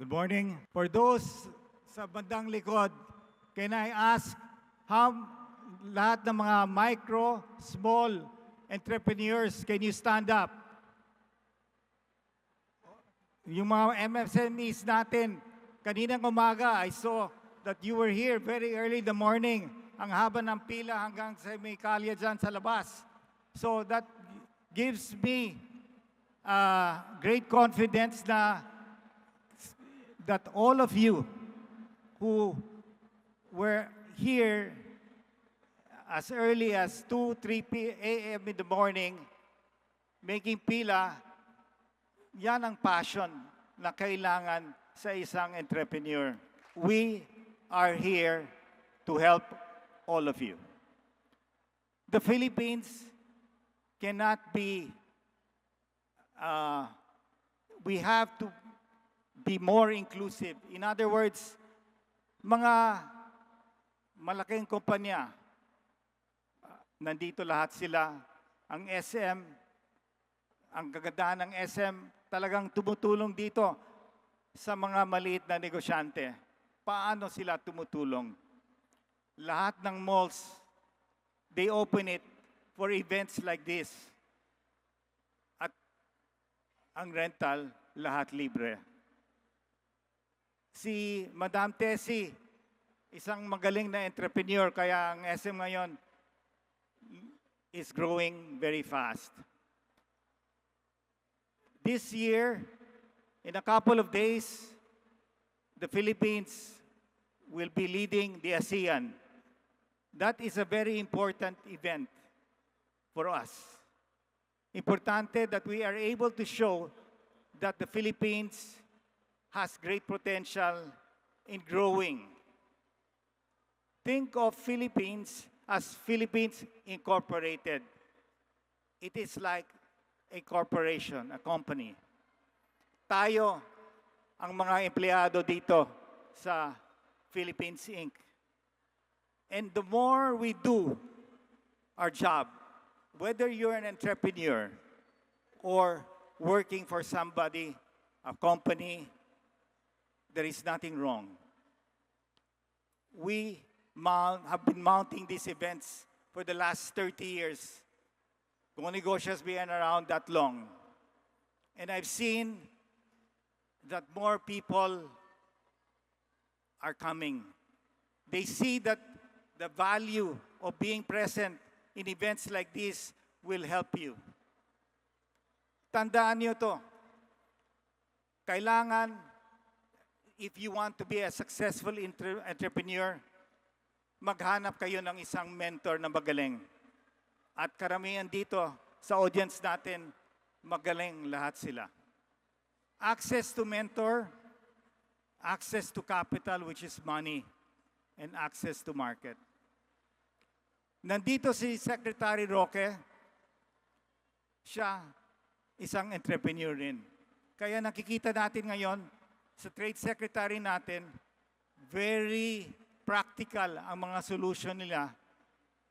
Good morning. For those sa bandang likod, can I ask how lahat ng mga micro, small entrepreneurs, can you stand up? Yung mga MSMEs natin, kaninang umaga, I saw that you were here very early in the morning. Ang haba ng pila hanggang sa may kalye dyan sa labas. So that gives me great confidence that all of you who were here as early as 2, 3 a.m. in the morning, making pila, yan ang passion na kailangan sa isang entrepreneur. We are here to help all of you. The Philippines cannot be, we have to be more inclusive. In other words, mga malaking kumpanya, nandito lahat sila. Ang SM, ang kagandahan ng SM, talagang tumutulong dito sa mga maliit na negosyante. Paano sila tumutulong? Lahat ng malls, they open it for events like this. At ang rental, lahat libre. Si Madam Tessie, isang magaling na entrepreneur, kaya ang SM ngayon is growing very fast. This year, in a couple of days, the Philippines will be leading the ASEAN. That is a very important event for us. Importante that we are able to show that the Philippines has great potential in growing. Think of Philippines as Philippines Incorporated. It is like a corporation, a company. Tayo, ang mga empleyado dito sa Philippines Inc. And the more we do our job, whether you're an entrepreneur or working for somebody, a company, there is nothing wrong. We have been mounting these events for the last 30 years. Kung negosyo has been around that long. And I've seen that more people are coming. They see that the value of being present in events like this will help you. Tandaan niyo to. Kailangan, if you want to be a successful entrepreneur, maghanap kayo ng isang mentor na magaling. At karamihan dito sa audience natin, magaling lahat sila. Access to mentor, access to capital, which is money, and access to market. Nandito si Secretary Roque, siya isang entrepreneur rin. Kaya nakikita natin ngayon, sa Trade Secretary natin, very practical ang mga solution nila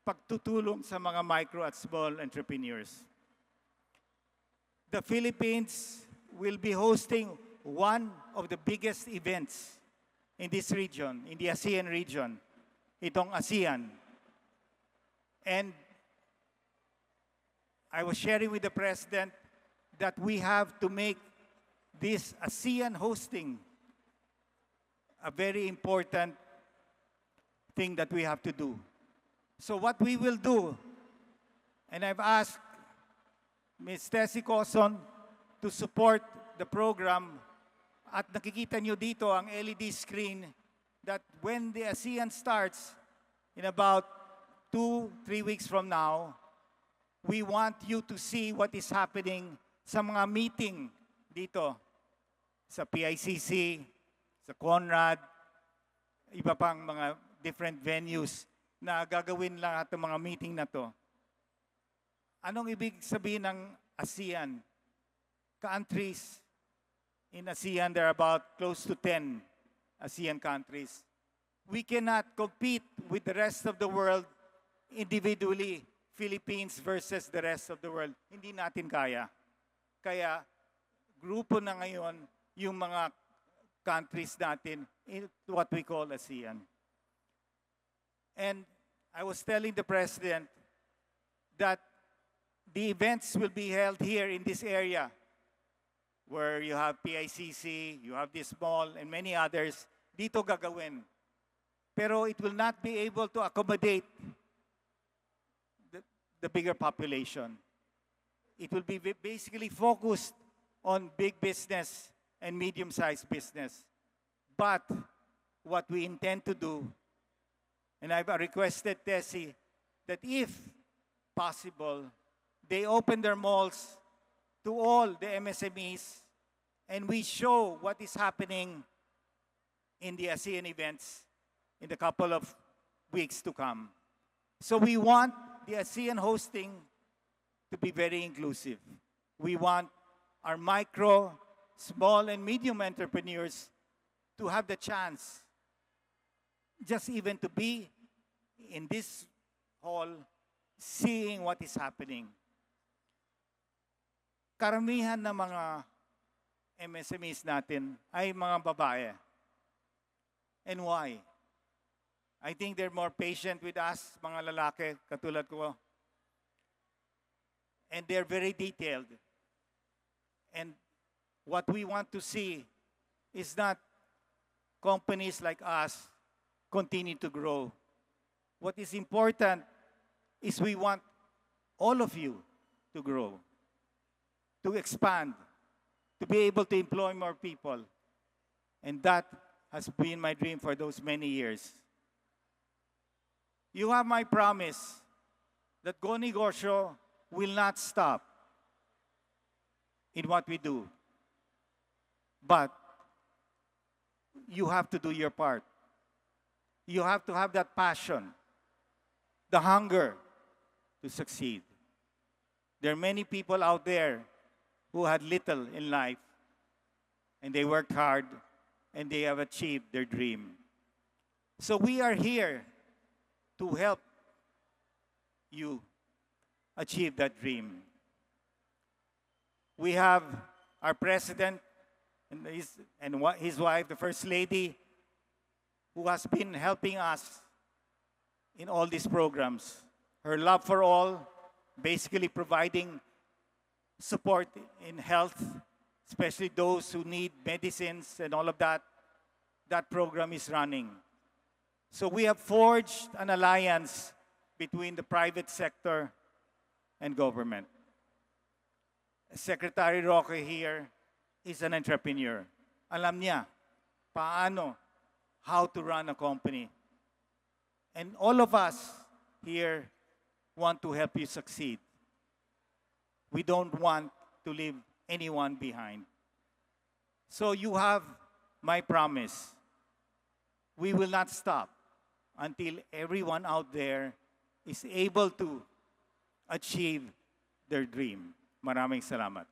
pagtutulong sa mga micro at small entrepreneurs. The Philippines will be hosting one of the biggest events in this region, in the ASEAN region, itong ASEAN. And I was sharing with the President that we have to make this ASEAN hosting a very important thing that we have to do. So what we will do, and I've asked Ms. Tessie Coson to support the program, at nakikita nyo dito ang LED screen that when the ASEAN starts in about 2-3 weeks from now, we want you to see what is happening sa mga meeting dito sa PICC, sa Conrad, iba pang mga different venues na gagawin lahat ng mga meeting na to. Anong ibig sabihin ng ASEAN? Countries in ASEAN, there are about close to 10 ASEAN countries. We cannot compete with the rest of the world individually, Philippines versus the rest of the world. Hindi natin kaya. Kaya, grupo na ngayon yung mga countries natin in what we call ASEAN. And I was telling the President that the events will be held here in this area where you have PICC, you have this mall, and many others. Dito gagawin. Pero it will not be able to accommodate the bigger population. It will be basically focused on big business and medium-sized business. But what we intend to do, and I've requested Tessie, that if possible, they open their malls to all the MSMEs and we show what is happening in the ASEAN events in the couple of weeks to come. So we want the ASEAN hosting to be very inclusive. We want our micro, small, and medium entrepreneurs to have the chance just even to be in this hall seeing what is happening. Karamihan ng mga MSMEs natin ay mga babae. And why? I think they're more patient with us, mga lalaki, katulad ko. And they're very detailed. And what we want to see is not companies like us continue to grow. What is important is we want all of you to grow, to expand, to be able to employ more people. And that has been my dream for those many years. You have my promise that Go Negosyo will not stop in what we do. But you have to do your part. You have to have that passion, the hunger to succeed. There are many people out there who had little in life, and they worked hard, and they have achieved their dream. So we are here to help you achieve that dream. We have our president and his wife, the First Lady, who has been helping us in all these programs. Her love for all, basically providing support in health, especially those who need medicines and all of that. That program is running. So we have forged an alliance between the private sector and government. Secretary Roque here is an entrepreneur. Alam niya paano, how to run a company. And all of us here want to help you succeed. We don't want to leave anyone behind. So you have my promise. We will not stop until everyone out there is able to achieve their dream. Maraming salamat.